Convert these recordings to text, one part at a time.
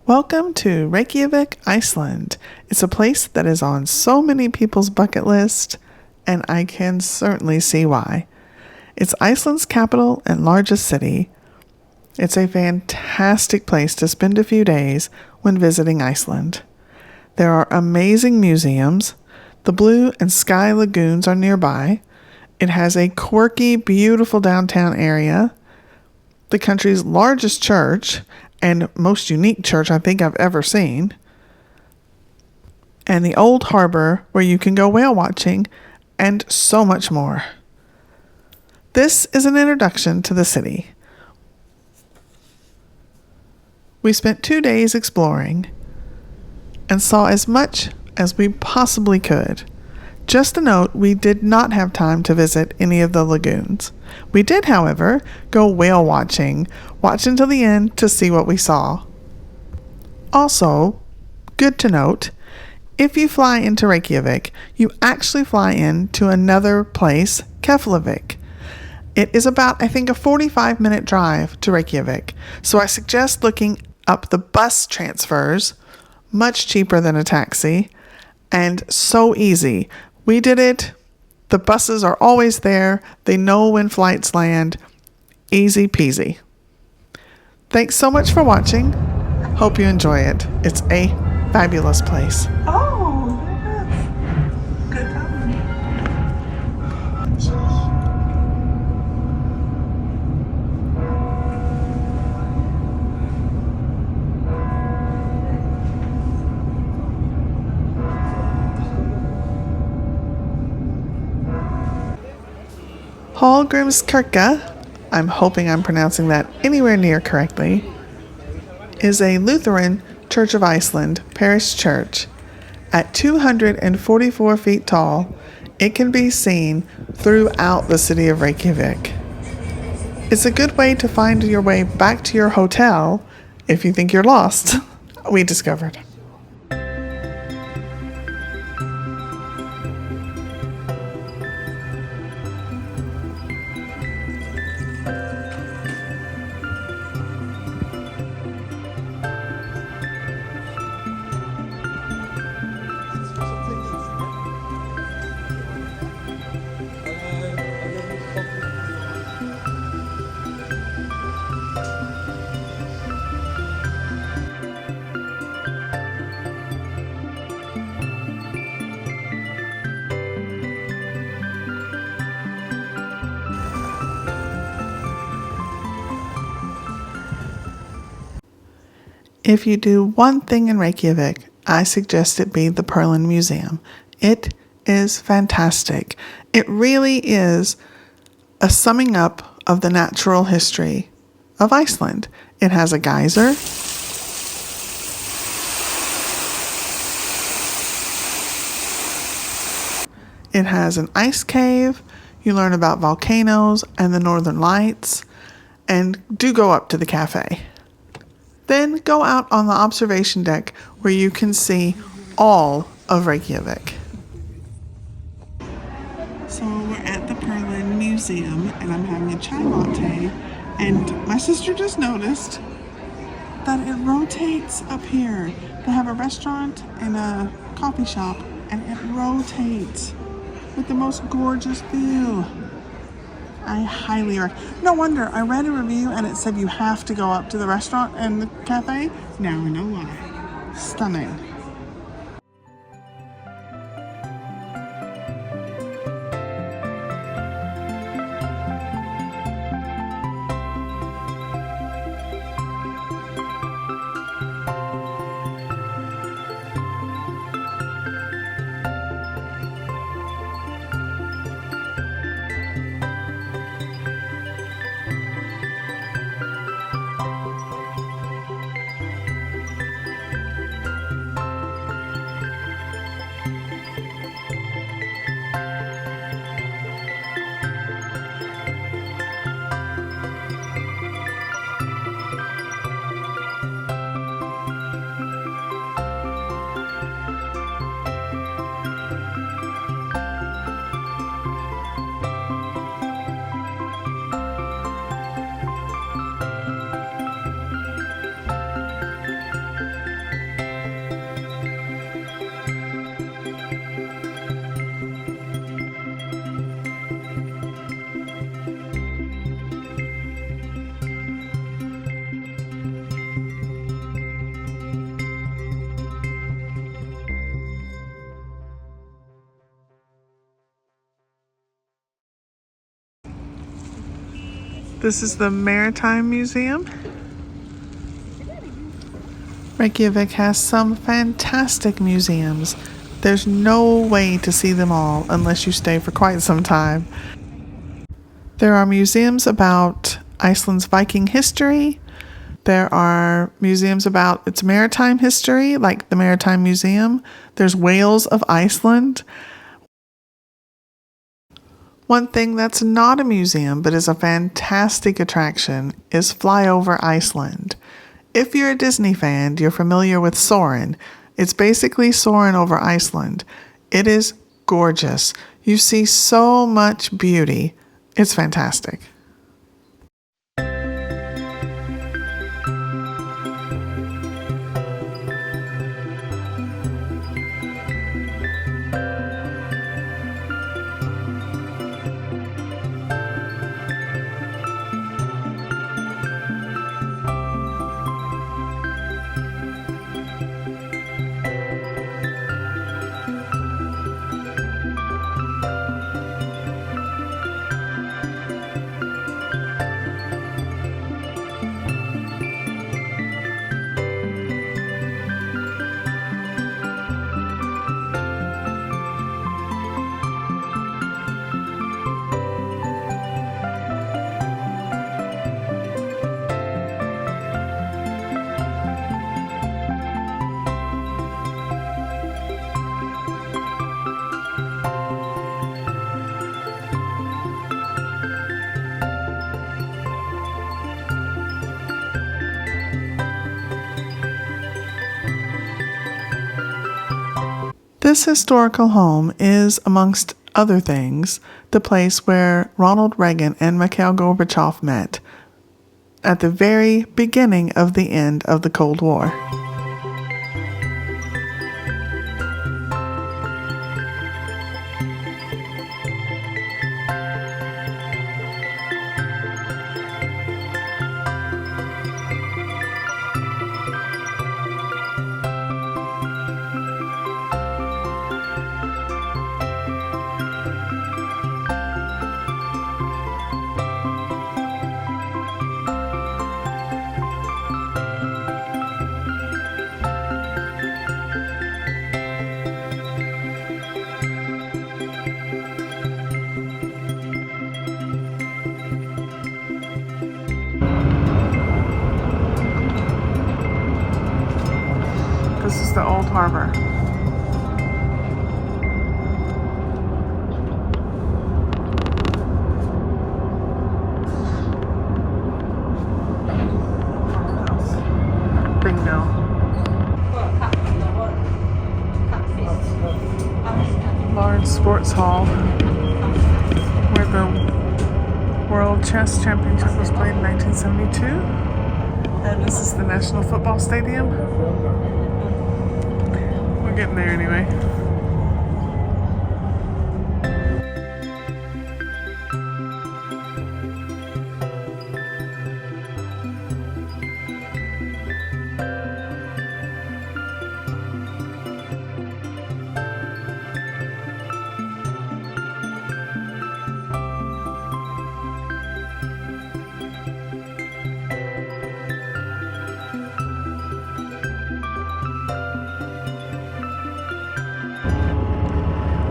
Welcome to Reykjavik, Iceland. It's a place that is on so many people's bucket list, and I can certainly see why. It's Iceland's capital and largest city. It's a fantastic place to spend a few days when visiting Iceland. There are amazing museums. The Blue and Sky Lagoons are nearby. It has a quirky, beautiful downtown area. The country's largest church, and most unique church I think I've ever seen. And the old harbor where you can go whale watching, and so much more. This is an introduction to the city. We spent 2 days exploring and saw as much as we possibly could. Just a note, we did not have time to visit any of the lagoons. We did, however, go whale watching, watch until the end to see what we saw. Also, good to note, if you fly into Reykjavik, you actually fly into another place, Keflavik. It is about, I think, a 45-minute drive to Reykjavik, so I suggest looking up the bus transfers, much cheaper than a taxi, and so easy. We did it. The buses are always there. They know when flights land. Easy peasy. Thanks so much for watching. Hope you enjoy it. It's a fabulous place. Oh, good time. Hallgrímskirkja, I'm hoping I'm pronouncing that anywhere near correctly, is a Lutheran Church of Iceland parish church. At 244 feet tall, it can be seen throughout the city of Reykjavik. It's a good way to find your way back to your hotel if you think you're lost, we discovered. If you do one thing in Reykjavik, I suggest it be the Perlan Museum. It is fantastic. It really is a summing up of the natural history of Iceland. It has a geyser. It has an ice cave. You learn about volcanoes and the northern lights. And do go up to the cafe. Then go out on the observation deck where you can see all of Reykjavik. So we're at the Perlan Museum and I'm having a chai latte, and my sister just noticed that it rotates up here. They have a restaurant and a coffee shop and it rotates with the most gorgeous view. I highly recommend. No wonder, I read a review and it said you have to go up to the restaurant and the cafe. Now I know why. Stunning. This is the Maritime Museum. Reykjavik has some fantastic museums. There's no way to see them all unless you stay for quite some time. There are museums about Iceland's Viking history. There are museums about its maritime history, like the Maritime Museum. There's Whales of Iceland. One thing that's not a museum but is a fantastic attraction is FlyOver Iceland. If you're a Disney fan, you're familiar with Soarin'. It's basically Soarin' over Iceland. It is gorgeous. You see so much beauty. It's fantastic. This historical home is, amongst other things, the place where Ronald Reagan and Mikhail Gorbachev met at the very beginning of the end of the Cold War. This is the old harbor. Bingo. Large sports hall where the World Chess Championship was played in 1972. And this is the National Football Stadium. We're getting there anyway.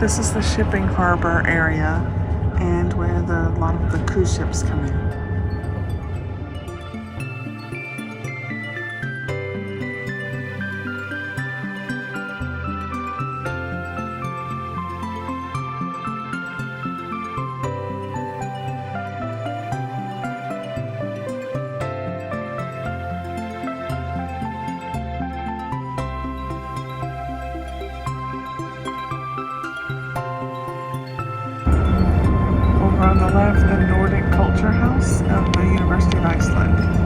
This is the shipping harbor area and where a lot of the cruise ships come in. On the left, the Nordic Culture House of the University of Iceland.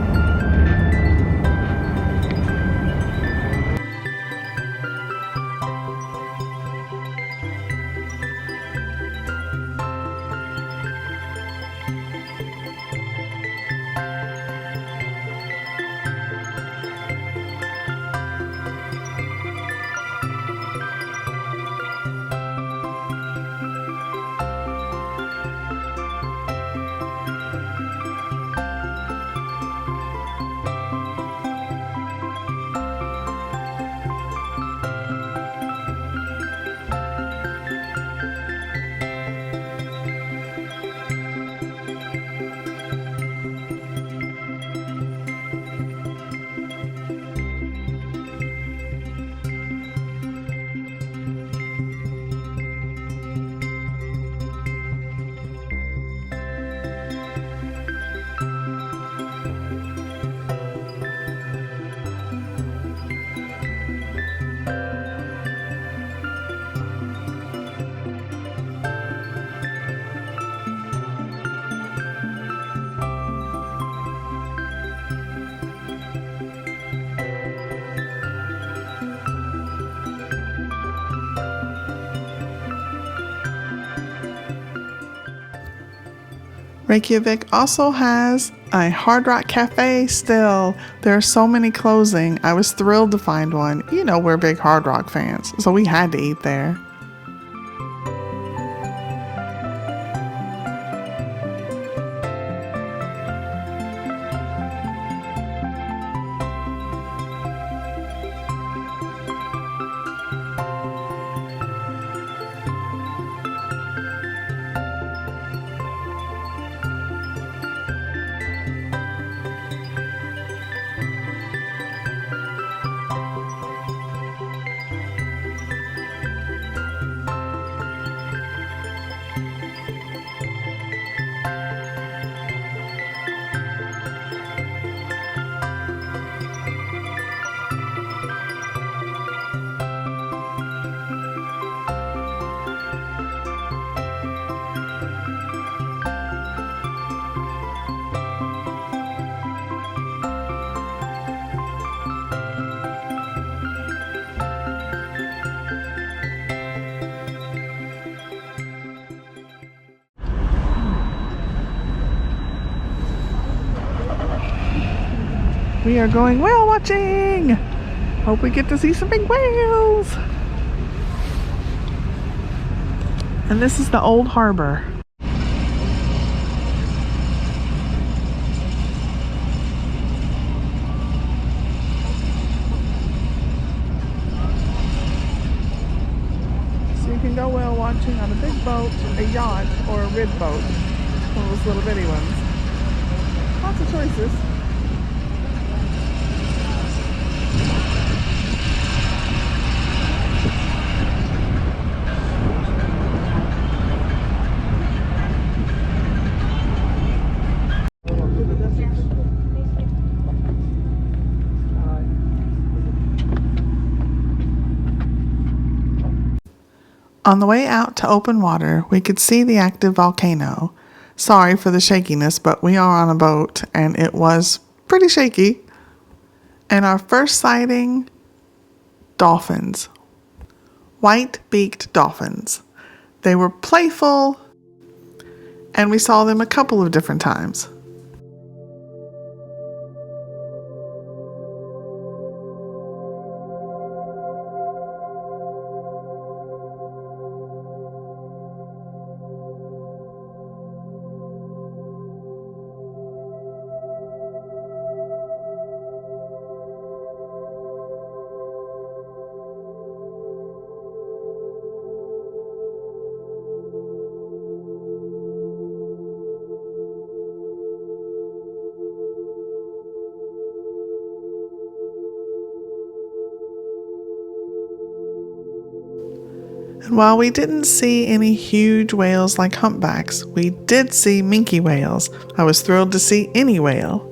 Reykjavik also has a Hard Rock Cafe still. There are so many closing. I was thrilled to find one. You know, we're big Hard Rock fans, so we had to eat there. We are going whale watching! Hope we get to see some big whales! And this is the old harbor. So you can go whale watching on a big boat, a yacht, or a rid boat. One of those little bitty ones. Lots of choices. On the way out to open water, we could see the active volcano. Sorry for the shakiness, but we are on a boat and it was pretty shaky. And our first sighting, dolphins. White-beaked dolphins. They were playful and we saw them a couple of different times. And while we didn't see any huge whales like humpbacks, we did see minke whales. I was thrilled to see any whale.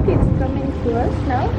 It's coming to us now.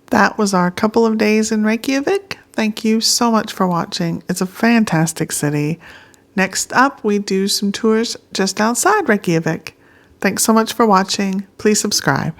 That was our couple of days in Reykjavik. Thank you so much for watching. It's a fantastic city. Next up, we do some tours just outside Reykjavik. Thanks so much for watching. Please subscribe.